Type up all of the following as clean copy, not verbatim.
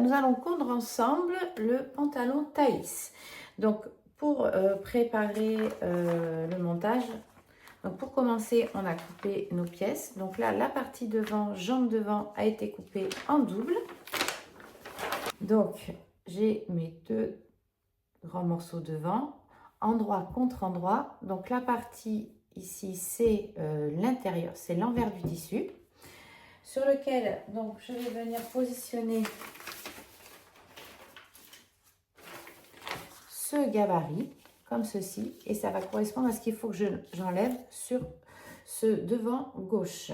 nous allons coudre ensemble le pantalon Thaïs. Donc, pour préparer le montage, donc pour commencer, on a coupé nos pièces. Donc là, la partie devant, jambe devant, a été coupée en double. Donc, j'ai mes deux grands morceaux devant, endroit contre endroit. Donc la partie ici, c'est l'intérieur, c'est l'envers du tissu, sur lequel donc je vais venir positionner ce gabarit comme ceci, et ça va correspondre à ce qu'il faut que j'enlève sur ce devant gauche.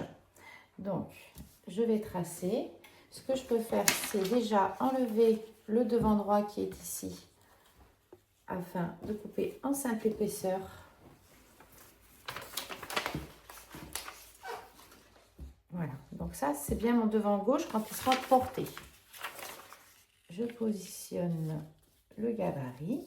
Donc je vais tracer. Ce que je peux faire, c'est déjà enlever le devant droit qui est ici afin de couper en simple épaisseur. Voilà, donc ça c'est bien mon devant gauche quand il sera porté. Je positionne le gabarit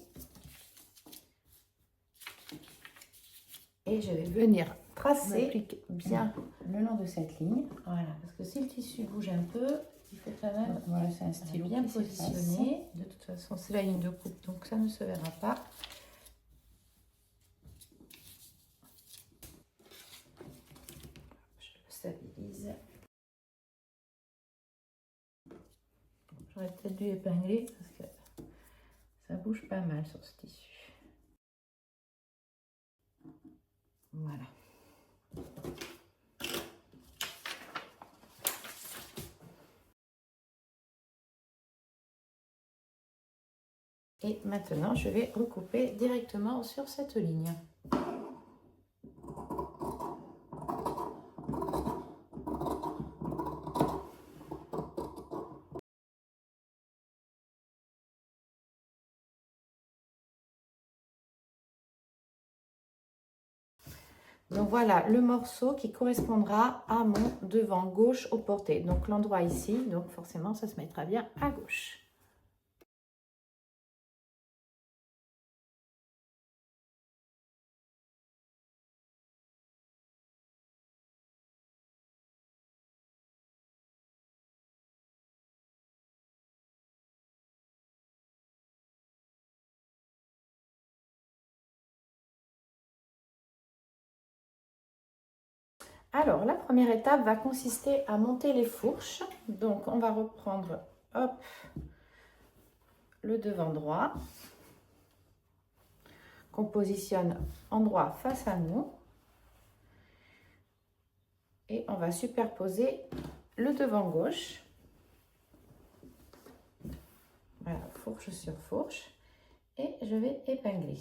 et je vais venir tracer bien le long de cette ligne. Voilà, parce que si le tissu bouge un peu, il faut quand même voilà, c'est un stylo bien positionné. De toute façon, c'est la ligne de coupe, donc ça ne se verra pas. Je le stabilise. J'aurais peut-être dû épingler parce que ça bouge pas mal sur ce tissu. Voilà. Et maintenant, je vais recouper directement sur cette ligne. Donc voilà le morceau qui correspondra à mon devant gauche au porté. Donc l'endroit ici, donc forcément ça se mettra bien à gauche. Alors la première étape va consister à monter les fourches. Donc on va reprendre hop, le devant droit qu'on positionne en droit face à nous. Et on va superposer le devant gauche. Voilà, fourche sur fourche. Et je vais épingler.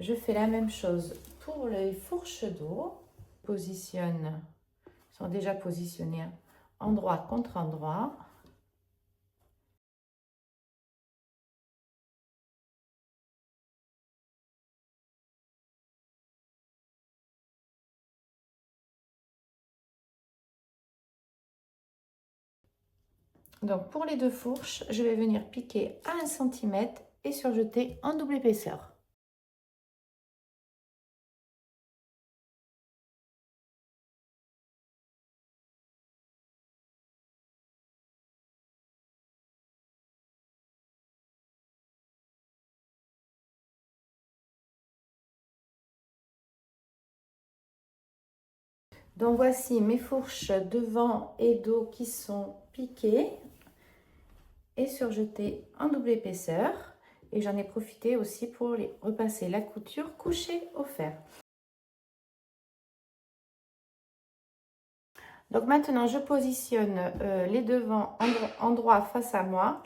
Je fais la même chose pour les fourches dos. Positionne, sont déjà positionnés endroit contre endroit. Donc pour les deux fourches, je vais venir piquer à 1 cm et surjeter en double épaisseur. Donc voici mes fourches devant et dos qui sont piquées et surjetées en double épaisseur. Et j'en ai profité aussi pour les repasser la couture couchée au fer. Donc maintenant, je positionne les devants endroit face à moi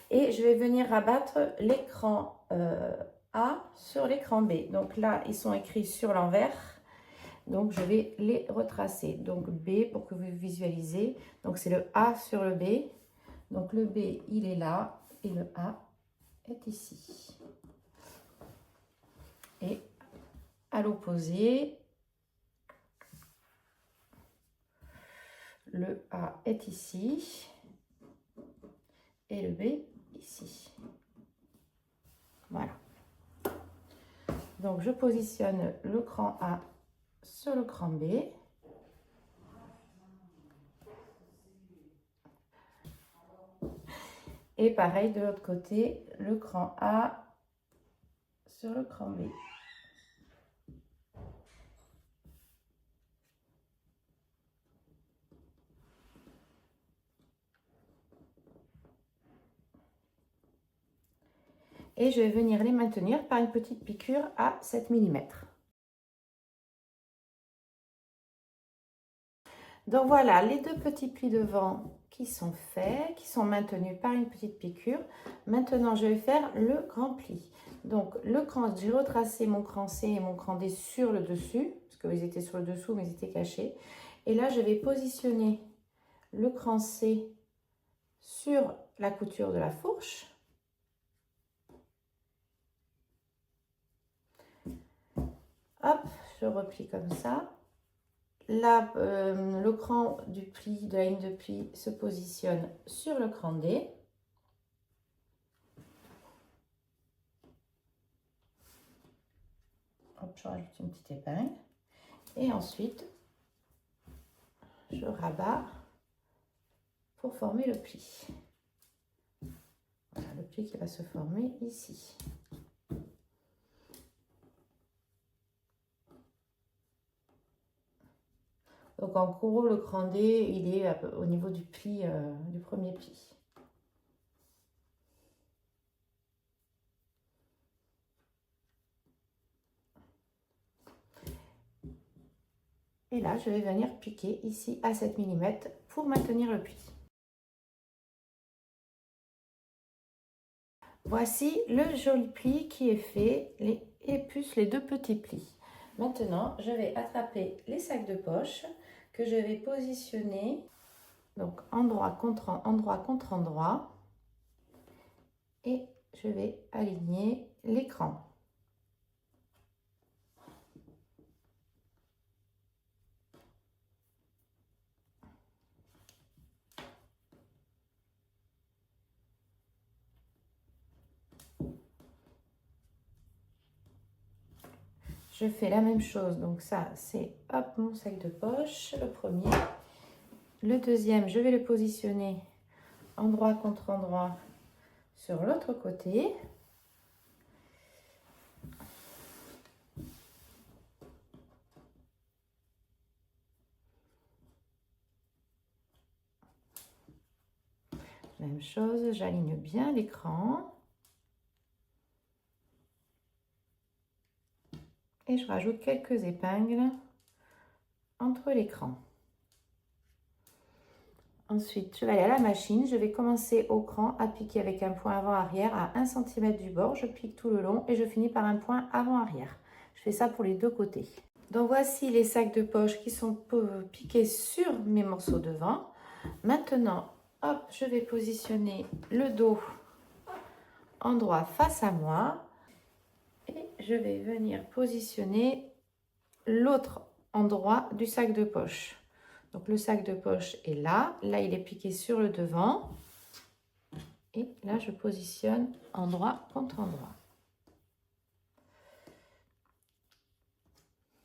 et je vais venir rabattre l'écran A sur l'écran B. Donc là, ils sont écrits sur l'envers. Donc je vais les retracer. Donc B pour que vous visualisez. Donc c'est le A sur le B. Donc le B, il est là et le A est ici. Et à l'opposé, le A est ici et le B ici. Voilà. Donc je positionne le cran A sur le cran B. Et pareil de l'autre côté, le cran A sur le cran B. Et je vais venir les maintenir par une petite piqûre à 7 mm. Donc voilà, les deux petits plis devant qui sont faits, qui sont maintenus par une petite piqûre. Maintenant, je vais faire le grand pli. Donc le cran, j'ai retracé mon cran C et mon cran D sur le dessus, parce qu'ils étaient sur le dessous, mais ils étaient cachés. Et là, je vais positionner le cran C sur la couture de la fourche. Hop, je replie comme ça. Là, le cran du pli, de la ligne de pli, se positionne sur le cran D. Hop, je rajoute une petite épingle. Et ensuite, je rabats pour former le pli. Voilà le pli qui va se former ici. Donc en gros, le cran D, il est au niveau du pli, du premier pli. Et là, je vais venir piquer ici à 7 mm pour maintenir le pli. Voici le joli pli qui est fait, et plus les deux petits plis. Maintenant, je vais attraper les sacs de poche que je vais positionner donc endroit contre endroit et je vais aligner l'écran. Je fais la même chose, donc ça c'est hop mon sac de poche, le premier. Le deuxième, je vais le positionner endroit contre endroit sur l'autre côté. Même chose, j'aligne bien l'écran. Et je rajoute quelques épingles entre l'écran. Ensuite, je vais aller à la machine. Je vais commencer au cran à piquer avec un point avant-arrière à 1 cm du bord. Je pique tout le long et je finis par un point avant-arrière. Je fais ça pour les deux côtés. Donc voici les sacs de poche qui sont piqués sur mes morceaux devant. Maintenant, hop, je vais positionner le dos endroit face à moi. Et je vais venir positionner l'autre endroit du sac de poche. Donc le sac de poche est là. Là, il est piqué sur le devant. Et là, je positionne endroit contre endroit.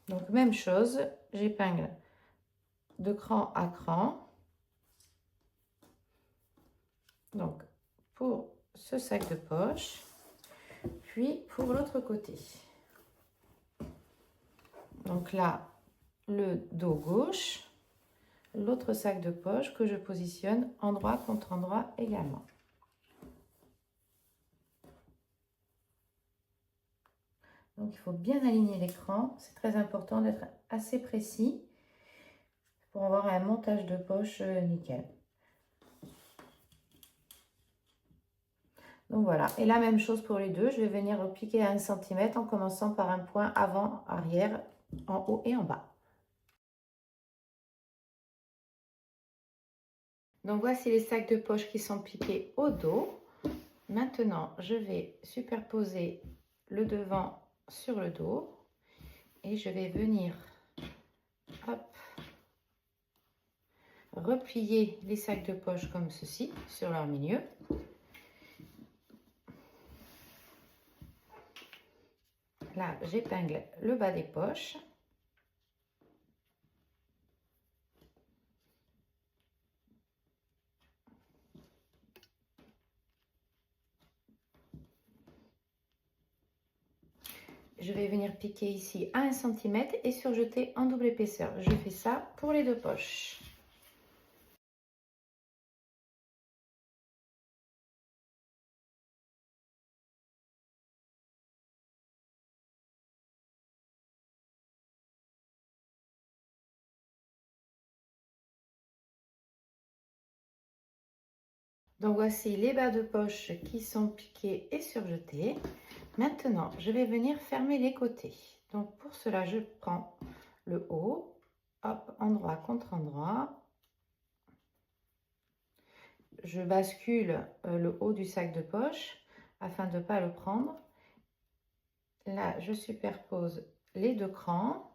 Donc même chose, j'épingle de cran à cran. Donc pour ce sac de poche, puis pour l'autre côté. Donc là, le dos gauche, l'autre sac de poche que je positionne endroit contre endroit également. Donc il faut bien aligner l'écran, c'est très important d'être assez précis pour avoir un montage de poche nickel. Donc voilà, et la même chose pour les deux, je vais venir repiquer à 1 cm en commençant par un point avant-arrière en haut et en bas. Donc voici les sacs de poche qui sont piqués au dos. Maintenant, je vais superposer le devant sur le dos et je vais venir hop, replier les sacs de poche comme ceci sur leur milieu. Là, j'épingle le bas des poches. je vais venir piquer ici à 1 cm et surjeter en double épaisseur. Je fais ça pour les deux poches. Donc voici les bas de poche qui sont piqués et surjetés. Maintenant, je vais venir fermer les côtés. Donc pour cela, je prends le haut, hop, endroit contre endroit. Je bascule le haut du sac de poche afin de ne pas le prendre. Là, je superpose les deux crans.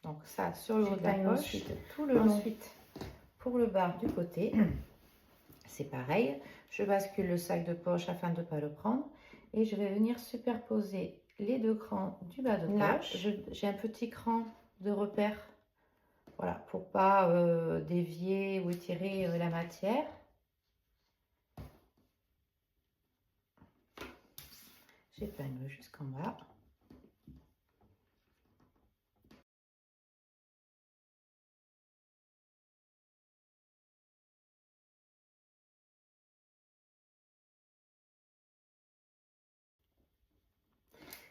Donc ça sur le haut de la poche. Ensuite, tout le long. Ensuite, pour le bas du côté, c'est pareil. Je bascule le sac de poche afin de ne pas le prendre. Et je vais venir superposer les deux crans du bas de poche. Là, j'ai un petit cran de repère. Voilà, pour pas dévier ou étirer la matière. J'épingle jusqu'en bas.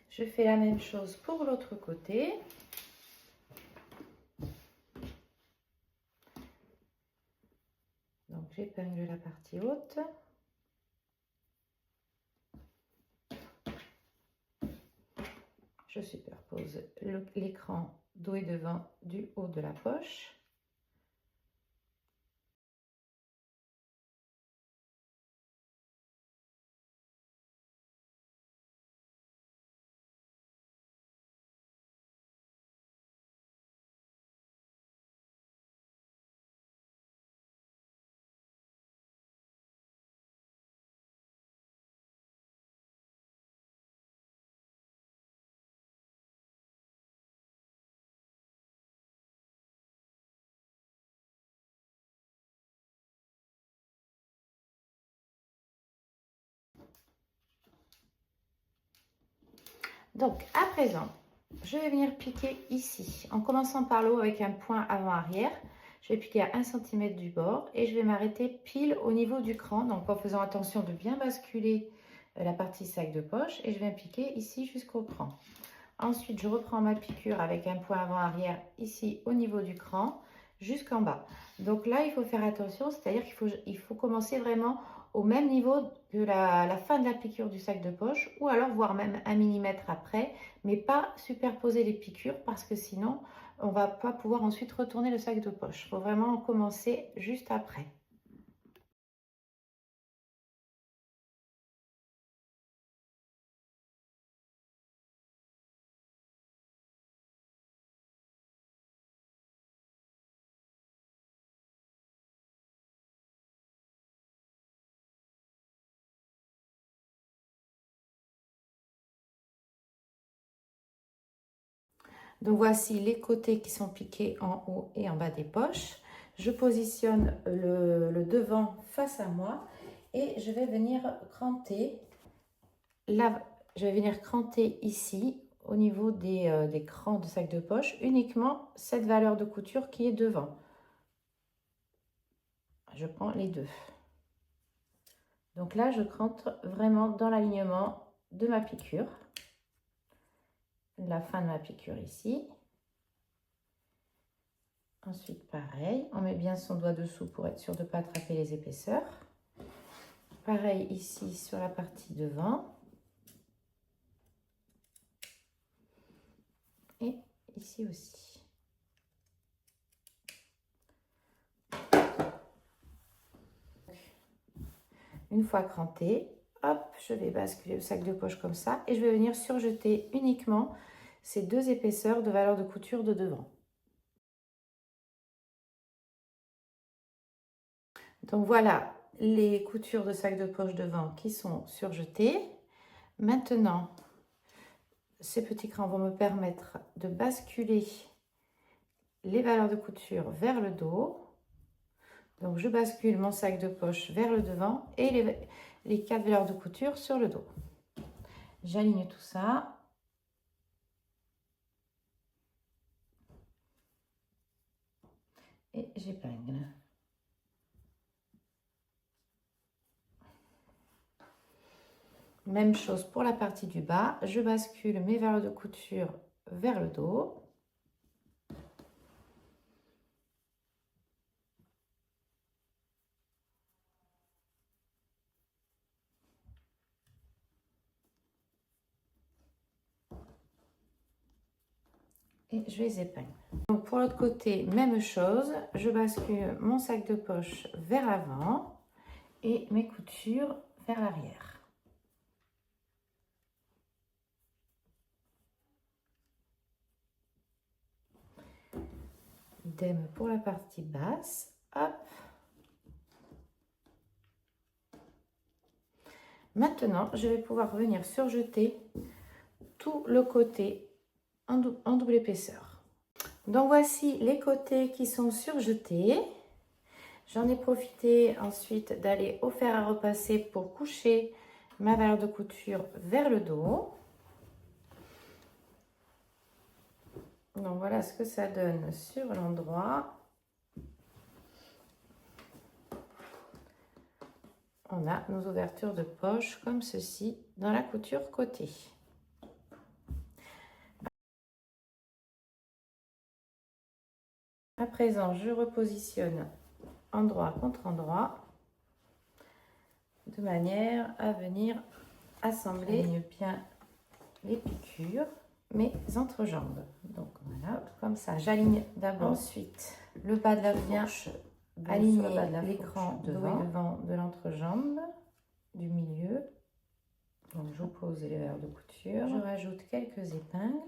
Je fais la même chose pour l'autre côté. Donc j'épingle la partie haute. Je superpose l'écran dos et devant du haut de la poche. Donc, à présent, je vais venir piquer ici, en commençant par le haut avec un point avant-arrière. Je vais piquer à 1 cm du bord et je vais m'arrêter pile au niveau du cran, donc en faisant attention de bien basculer la partie sac de poche et je viens piquer ici jusqu'au cran. Ensuite, je reprends ma piqûre avec un point avant-arrière ici au niveau du cran jusqu'en bas. Donc là, il faut faire attention, c'est-à-dire qu'il faut commencer vraiment au même niveau que la fin de la piqûre du sac de poche ou alors voire même 1 mm après, mais pas superposer les piqûres parce que sinon, on ne va pas pouvoir ensuite retourner le sac de poche. Il faut vraiment commencer juste après. Donc voici les côtés qui sont piqués en haut et en bas des poches. Je positionne le devant face à moi et je vais venir cranter. Là, je vais venir cranter ici au niveau des crans de sac de poche uniquement cette valeur de couture qui est devant. Je prends les deux. Donc là, je crante vraiment dans l'alignement de ma piqûre. La fin de ma piqûre ici. Ensuite, pareil, on met bien son doigt dessous pour être sûr de ne pas attraper les épaisseurs. Pareil ici sur la partie devant. Et ici aussi. Une fois cranté, hop, je vais basculer le sac de poche comme ça et je vais venir surjeter uniquement ces deux épaisseurs de valeur de couture de devant. Donc voilà les coutures de sac de poche devant qui sont surjetées. Maintenant, ces petits crans vont me permettre de basculer les valeurs de couture vers le dos. Donc je bascule mon sac de poche vers le devant et les 4 valeurs de couture sur le dos. J'aligne tout ça. Et j'épingle. Même chose pour la partie du bas. Je bascule mes verres de couture vers le dos. Et je les épingle. Donc pour l'autre côté, même chose. Je bascule mon sac de poche vers l'avant et mes coutures vers l'arrière. Idem pour la partie basse. Hop. Maintenant, je vais pouvoir venir surjeter tout le côté en double épaisseur. Donc voici les côtés qui sont surjetés. J'en ai profité ensuite d'aller au fer à repasser pour coucher ma valeur de couture vers le dos. Donc voilà ce que ça donne sur l'endroit. On a nos ouvertures de poche comme ceci dans la couture côté. À présent, je repositionne endroit contre endroit de manière à venir assembler bien les piqûres, mes entrejambes. Donc voilà, comme ça, j'aligne d'abord ensuite le bas de la fourche, aligner l'écran devant de l'entrejambe, du milieu. Donc j'oppose les verres de couture, je rajoute quelques épingles.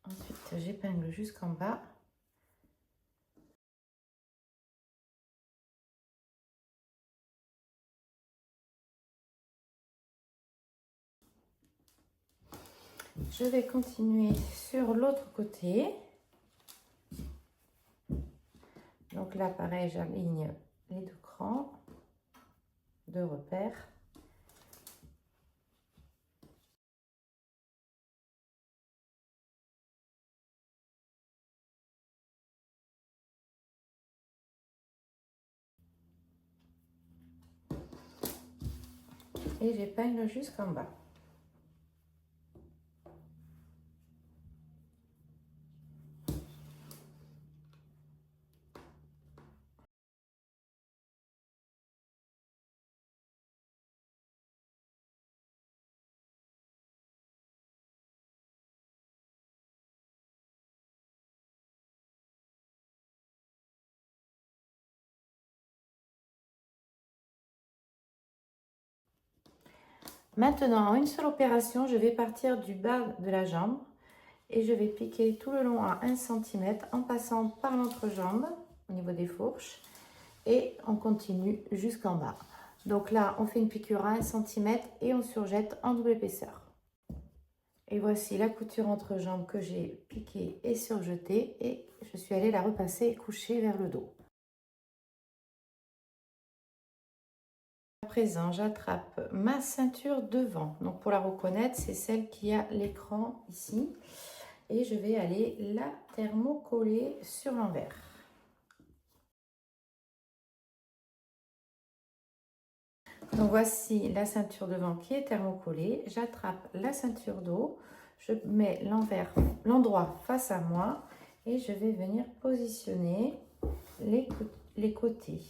Ensuite, j'épingle jusqu'en bas. Je vais continuer sur l'autre côté. Donc là, pareil, j'aligne les deux crans, deux repères. Et j'épingle jusqu'en bas. Maintenant, en une seule opération, je vais partir du bas de la jambe et je vais piquer tout le long à 1 cm en passant par l'entrejambe au niveau des fourches et on continue jusqu'en bas. Donc là, on fait une piqûre à 1 cm et on surjette en double épaisseur. Et voici la couture entrejambe que j'ai piquée et surjetée et je suis allée la repasser et coucher vers le dos. À présent, j'attrape ma ceinture devant. Donc pour la reconnaître, c'est celle qui a l'écran ici. Et je vais aller la thermocoller sur l'envers. Donc voici la ceinture devant qui est thermocollée. J'attrape la ceinture d'eau, je mets l'endroit face à moi et je vais venir positionner les côtés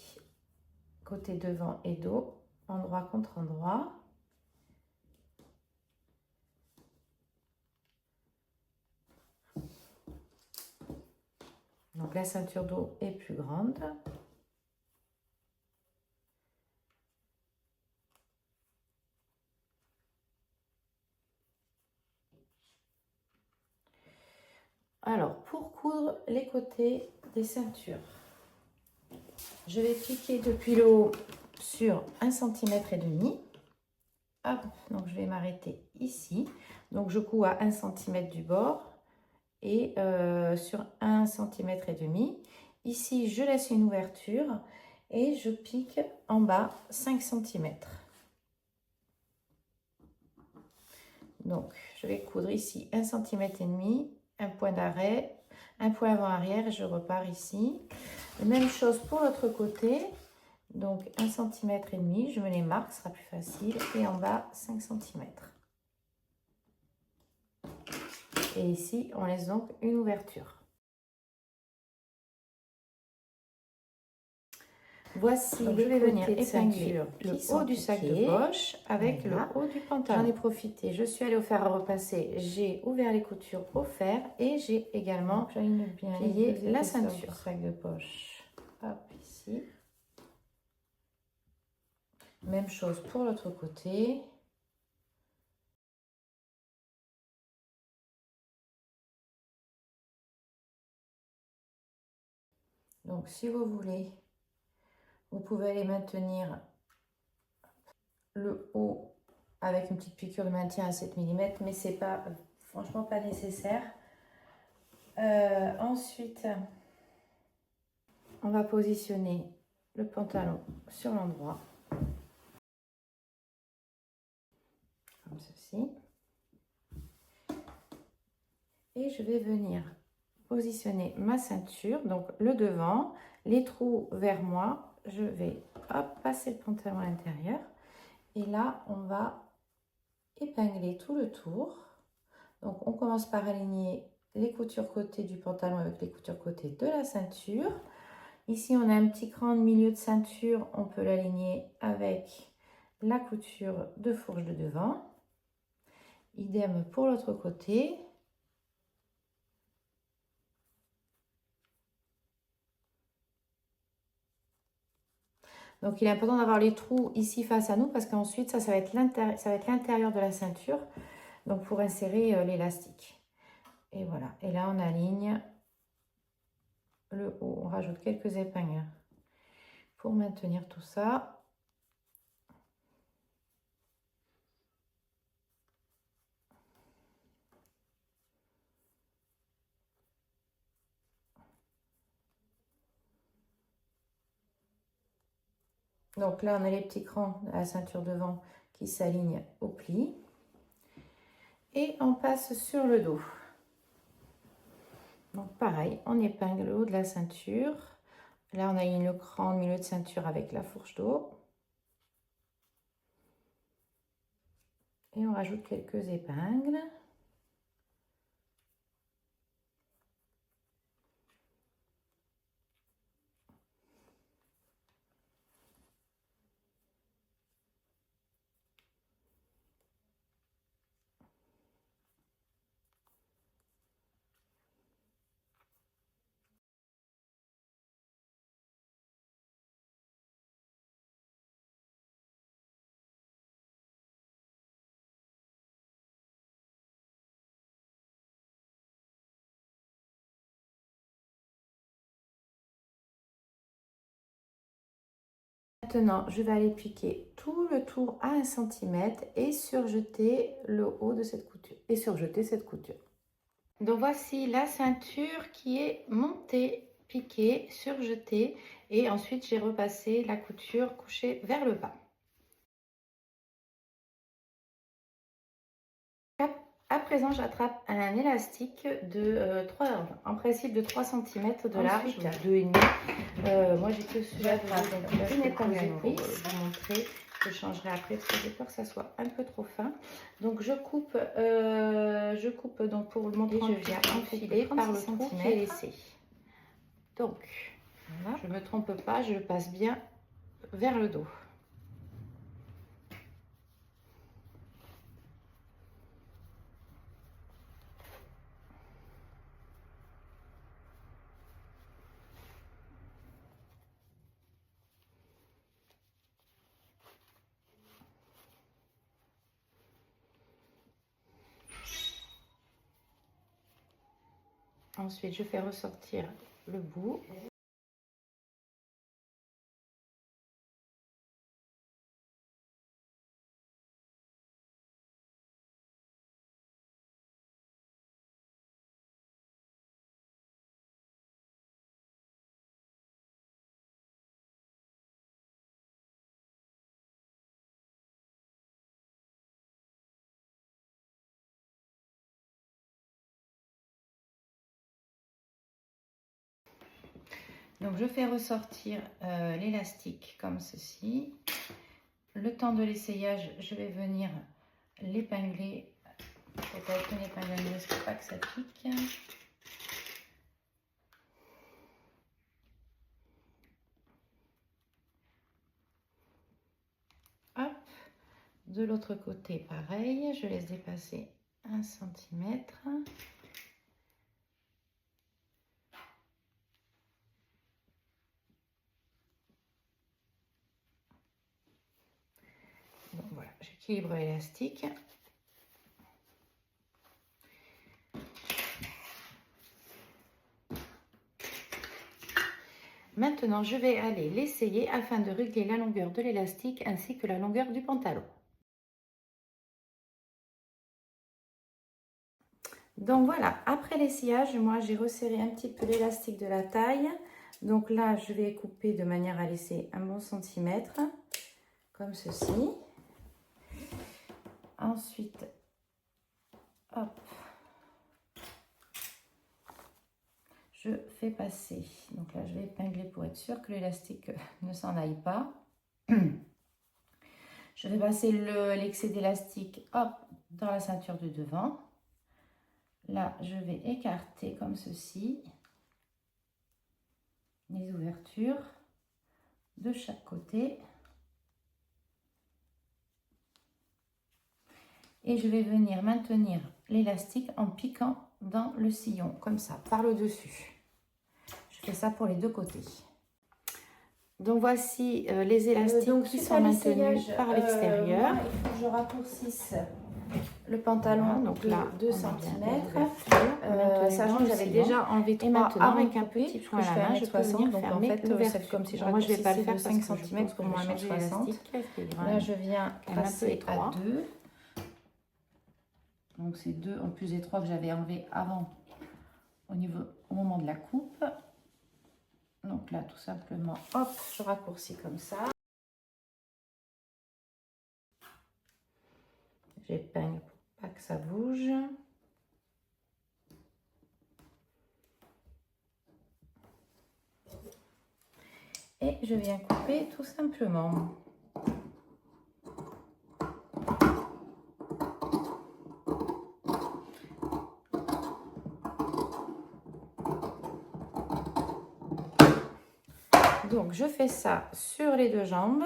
devant et dos, endroit contre endroit. Donc la ceinture d'eau est plus grande. Alors, pour coudre les côtés des ceintures, je vais piquer depuis le haut sur 1,5 cm. Hop, donc je vais m'arrêter ici. Donc je couds à 1 cm du bord et sur 1,5 cm. Ici, je laisse une ouverture et je pique en bas 5 cm. Donc, je vais coudre ici 1,5 cm, un point d'arrêt, un point avant-arrière et je repars ici. Même chose pour l'autre côté. Donc, 1,5 cm, je me les marque, ce sera plus facile. Et en bas, 5 cm. Et ici, on laisse donc une ouverture. Voici, donc, je vais venir épingler le haut du sac de poche avec le haut du pantalon. J'en ai profité, je suis allée au fer à repasser, j'ai ouvert les coutures au fer et j'ai également plié la ceinture du sac de poche. Hop, ici. Même chose pour l'autre côté. Donc, si vous voulez, vous pouvez aller maintenir le haut avec une petite piqûre de maintien à 7 mm, mais c'est pas, franchement, pas nécessaire. Ensuite, on va positionner le pantalon sur l'endroit, comme ceci. Et je vais venir positionner ma ceinture, donc le devant, les trous vers moi. Je vais hop, passer le pantalon à l'intérieur. Et là, on va épingler tout le tour. Donc, on commence par aligner les coutures côté du pantalon avec les coutures côté de la ceinture. Ici, on a un petit cran de milieu de ceinture. On peut l'aligner avec la couture de fourche de devant. Idem pour l'autre côté. Donc, il est important d'avoir les trous ici face à nous parce qu'ensuite, ça va être l'intérieur de la ceinture. Donc, pour insérer l'élastique. Et voilà. Et là, on aligne le haut. On rajoute quelques épingles pour maintenir tout ça. Donc là, on a les petits crans à la ceinture devant qui s'alignent au pli. Et on passe sur le dos. Donc pareil, on épingle le haut de la ceinture. Là, on a le cran au milieu de ceinture avec la fourche d'eau. Et on rajoute quelques épingles. Maintenant, je vais aller piquer tout le tour à 1 cm et surjeter le haut de cette couture. Et surjeter cette couture. Donc voici la ceinture qui est montée, piquée, surjetée. Et ensuite, j'ai repassé la couture couchée vers le bas. À présent, j'attrape un élastique de en principe de 3 cm de large, ou 2,5. Moi, j'ai que celui-là, donc une épingle à nourrice pour vous montrer. Je changerai après parce que j'ai peur que ça soit un peu trop fin. Donc, je coupe donc pour le montrer, je viens enfiler par le trou qui est laissé. Donc, voilà. Je ne me trompe pas, je le passe bien vers le dos. Ensuite, je fais ressortir le bout. Donc je fais ressortir l'élastique comme ceci. Le temps de l'essayage, je vais venir l'épingler. Peut-être avec une épingle à nourrice pour pas que ça pique. Hop. De l'autre côté, pareil, je laisse dépasser 1 cm. Bon, voilà, j'équilibre l'élastique. Maintenant, je vais aller l'essayer afin de régler la longueur de l'élastique ainsi que la longueur du pantalon. Donc voilà, après l'essayage, moi j'ai resserré un petit peu l'élastique de la taille. Donc là, je vais couper de manière à laisser un bon centimètre, comme ceci. Ensuite, hop, je fais passer. Donc là, je vais épingler pour être sûr que l'élastique ne s'en aille pas. Je vais passer l'excès d'élastique, hop, dans la ceinture de devant. Là, je vais écarter comme ceci les ouvertures de chaque côté. Et je vais venir maintenir l'élastique en piquant dans le sillon, comme ça, par le dessus. Je fais ça pour les deux côtés. Donc voici les élastiques qui sont maintenus par l'extérieur. Il faut que je raccourcisse le pantalon, voilà, donc là 2 cm. Sachant que j'avais déjà enlevé 3 avec un petit point à la main, je peux venir donc en fait c'est comme si je raccourcissais de 5 cm pour mon 1,60 m. Là je viens passer à 2. Donc c'est 2 en plus étroit que j'avais enlevé avant au moment de la coupe. Donc là tout simplement, hop, je raccourcis comme ça. J'épingle pour pas que ça bouge. Et je viens couper tout simplement. Donc je fais ça sur les deux jambes.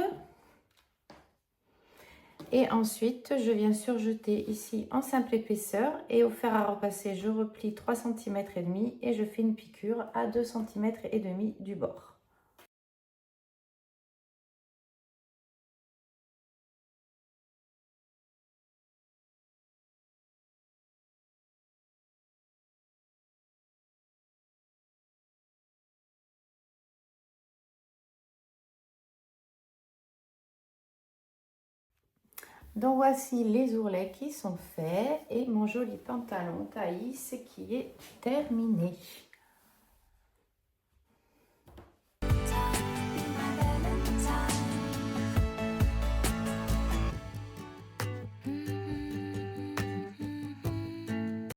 Et ensuite, je viens surjeter ici en simple épaisseur et au fer à repasser, je replie 3,5 cm et je fais une piqûre à 2,5 cm du bord. Donc voici les ourlets qui sont faits et mon joli pantalon Thaïs qui est terminé.